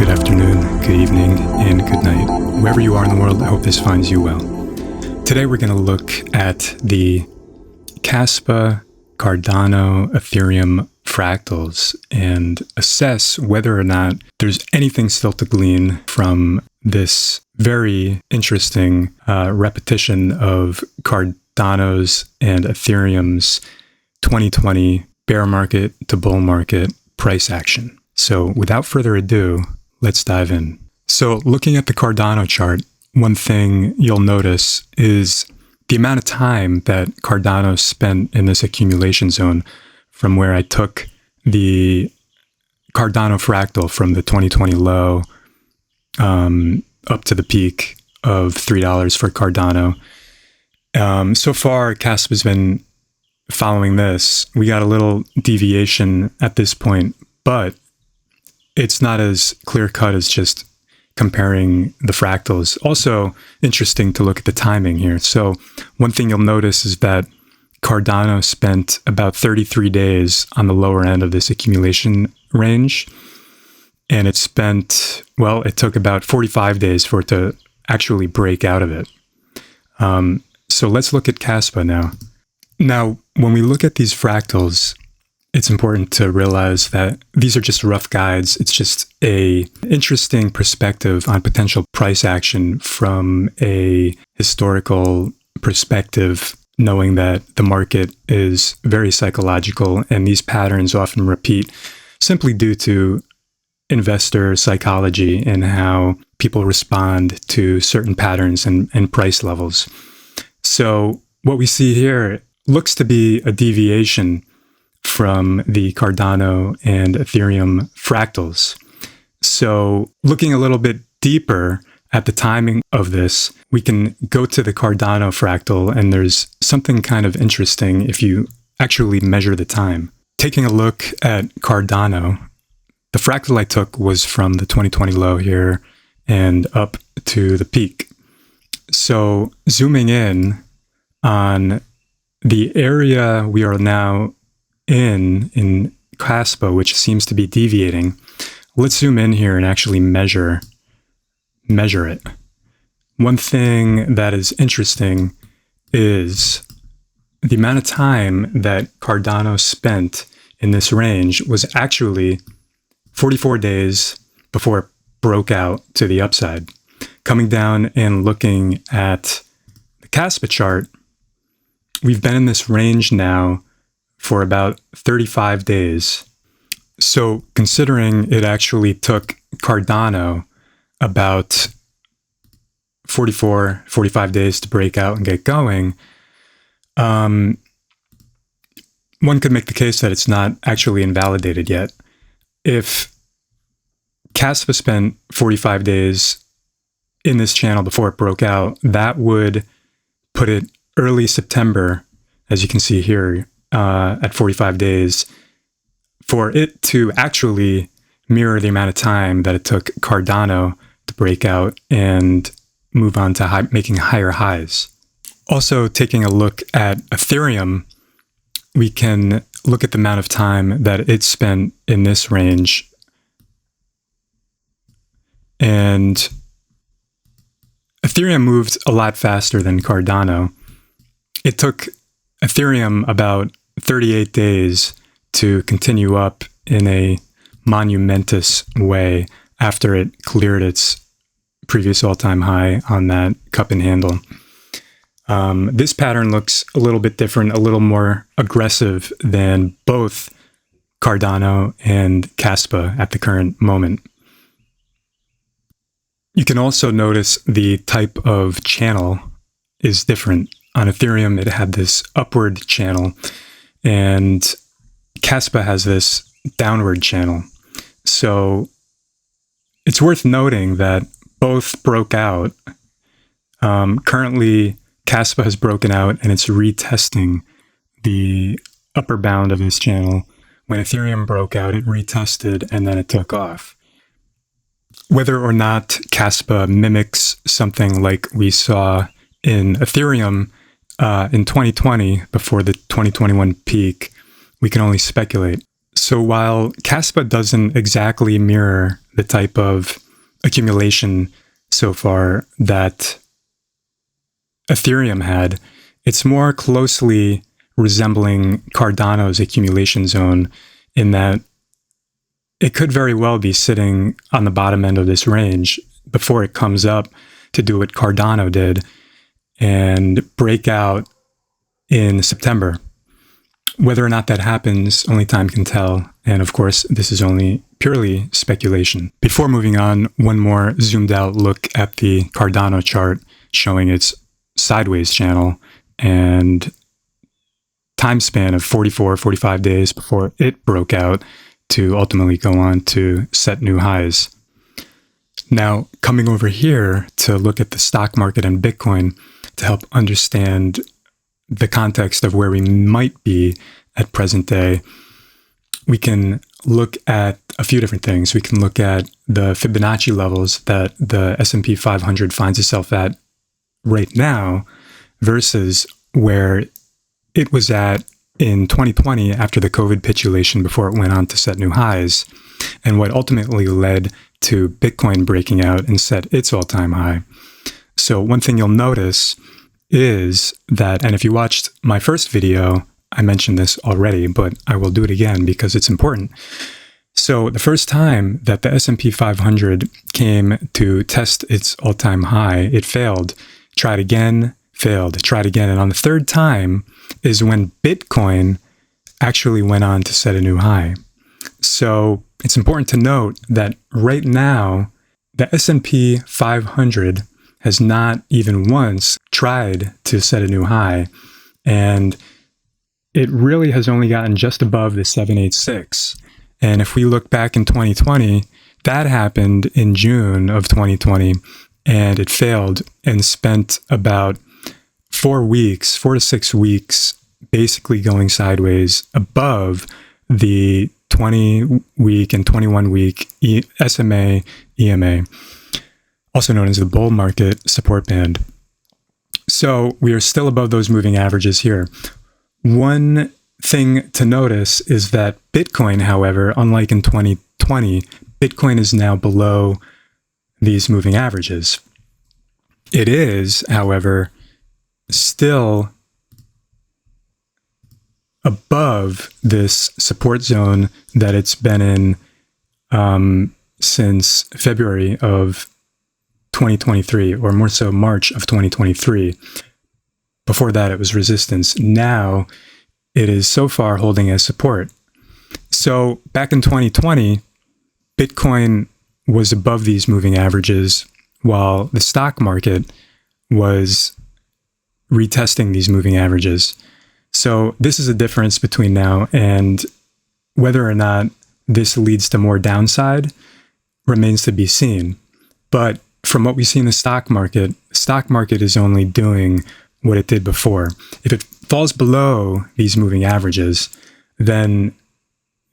good afternoon, good evening, and good night. Wherever you are in the world, I hope this finds you well. Today we're going to look at the Kaspa, Cardano, Ethereum fractals and assess whether or not there's anything still to glean from this very interesting repetition of Cardano's and Ethereum's 2020 bear market to bull market price action. So without further ado, let's dive in. So looking at the Cardano chart, one thing you'll notice is the amount of time that Cardano spent in this accumulation zone from where I took the Cardano fractal from the 2020 low up to the peak of $3 for Cardano. So far, Kaspa has been following this. We got a little deviation at this point, but it's not as clear-cut as just comparing the fractals. Also interesting to look at the timing here. So one thing you'll notice is that Cardano spent about 33 days on the lower end of this accumulation range. And it took about 45 days for it to actually break out of it. So let's look at Kaspa now. Now, when we look at these fractals, it's important to realize that these are just rough guides. It's just an interesting perspective on potential price action from a historical perspective, knowing that the market is very psychological and these patterns often repeat simply due to investor psychology and how people respond to certain patterns and price levels. So what we see here looks to be a deviation from the Cardano and Ethereum fractals. So looking a little bit deeper at the timing of this, we can go to the Cardano fractal, and there's something kind of interesting if you actually measure the time. Taking a look at Cardano, the fractal I took was from the 2020 low here and up to the peak. So zooming in on the area we are now in Kaspa, which seems to be deviating, let's zoom in here and actually measure it. One thing that is interesting is the amount of time that Cardano spent in this range was actually 44 days before it broke out to the upside. Coming down and looking at the Kaspa chart, we've been in this range now for about 35 days. So considering it actually took Cardano about 45 days to break out and get going, one could make the case that it's not actually invalidated yet. If Kaspa spent 45 days in this channel before it broke out, that would put it early September, as you can see here, at 45 days, for it to actually mirror the amount of time that it took Cardano to break out and move on to making higher highs. Also, taking a look at Ethereum, we can look at the amount of time that it spent in this range. And Ethereum moved a lot faster than Cardano. It took Ethereum about 38 days to continue up in a monumentous way after it cleared its previous all-time high on that cup and handle. This pattern looks a little bit different, a little more aggressive than both Cardano and Kaspa at the current moment. You can also notice the type of channel is different. On Ethereum, it had this upward channel, and Kaspa has this downward channel. So it's worth noting that both broke out. Currently, Kaspa has broken out, and it's retesting the upper bound of this channel. When Ethereum broke out, it retested, and then it took off. Whether or not Kaspa mimics something like we saw in Ethereum in 2020, before the 2021 peak, we can only speculate. So while Kaspa doesn't exactly mirror the type of accumulation so far that Ethereum had, it's more closely resembling Cardano's accumulation zone in that it could very well be sitting on the bottom end of this range before it comes up to do what Cardano did and break out in September. Whether or not that happens, only time can tell. And of course, this is only purely speculation. Before moving on, one more zoomed out look at the Cardano chart showing its sideways channel and time span of 44, 45 days before it broke out to ultimately go on to set new highs. Now, coming over here to look at the stock market and Bitcoin to help understand the context of where we might be at present day, we can look at a few different things. We can look at the Fibonacci levels that the S&P 500 finds itself at right now versus where it was at in 2020 after the COVID capitulation before it went on to set new highs, and what ultimately led to Bitcoin breaking out and set its all-time high. So one thing you'll notice is that, and if you watched my first video, I mentioned this already, but I will do it again because it's important. So the first time that the S&P 500 came to test its all-time high, it failed. Tried again, failed, tried again. And on the third time is when Bitcoin actually went on to set a new high. So it's important to note that right now, the S&P 500 has not even once tried to set a new high. And it really has only gotten just above the 786. And if we look back in 2020, that happened in June of 2020, and it failed and spent about 4 to 6 weeks basically going sideways above the 20-week and 21-week SMA, EMA, also known as the bull market support band. So we are still above those moving averages here. One thing to notice is that Bitcoin, however, unlike in 2020, Bitcoin is now below these moving averages. It is, however, still above this support zone that it's been in since February of 2023, or more so March of 2023. Before that, it was resistance. Now, it is so far holding as support. So back in 2020, Bitcoin was above these moving averages while the stock market was retesting these moving averages. So this is a difference between now, and whether or not this leads to more downside remains to be seen. But from what we see in the stock market is only doing what it did before. If it falls below these moving averages, then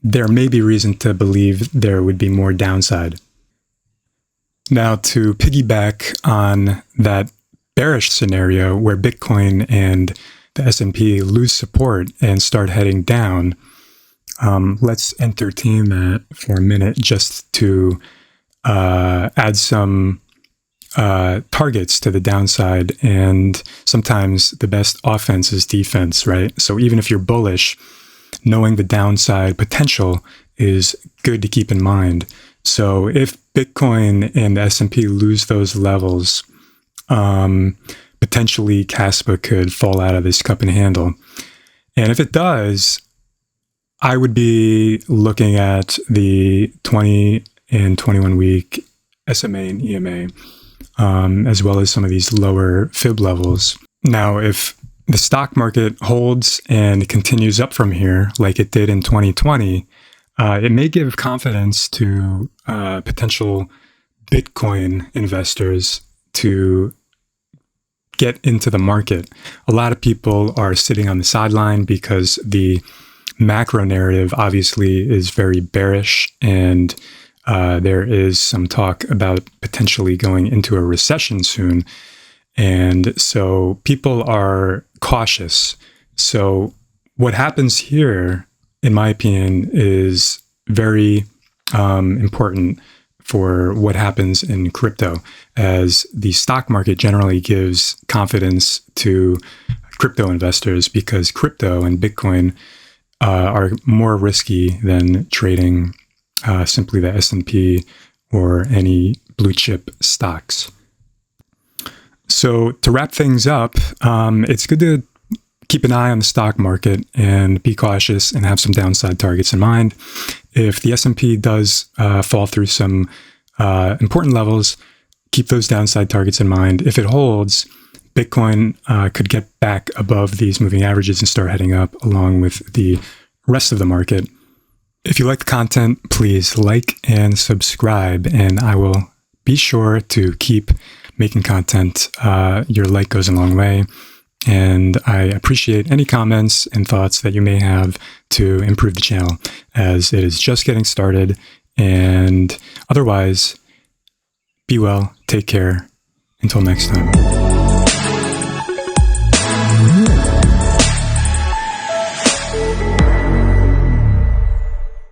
there may be reason to believe there would be more downside. Now, to piggyback on that bearish scenario where Bitcoin and the S&P lose support and start heading down, let's entertain that for a minute just to add some targets to the downside. And sometimes the best offense is defense, right? So even if you're bullish, knowing the downside potential is good to keep in mind. So if Bitcoin and the S&P lose those levels, potentially Kaspa could fall out of this cup and handle. And if it does, I would be looking at the 20 and 21 week SMA and EMA, as well as some of these lower fib levels. Now, if the stock market holds and continues up from here, like it did in 2020, it may give confidence to potential Bitcoin investors to get into the market. A lot of people are sitting on the sideline because the macro narrative obviously is very bearish, and there is some talk about potentially going into a recession soon. And so people are cautious. So what happens here in my opinion, is very important for what happens in crypto, as the stock market generally gives confidence to crypto investors, because crypto and Bitcoin are more risky than trading simply the S&P or any blue chip stocks. So to wrap things up, it's good to keep an eye on the stock market and be cautious and have some downside targets in mind. If the S&P does fall through some important levels, keep those downside targets in mind. If it holds, Bitcoin could get back above these moving averages and start heading up along with the rest of the market. If you like the content, please like and subscribe, and I will be sure to keep making content. Your like goes a long way, and I appreciate any comments and thoughts that you may have to improve the channel, as it is just getting started. And otherwise, be well, take care, until next time.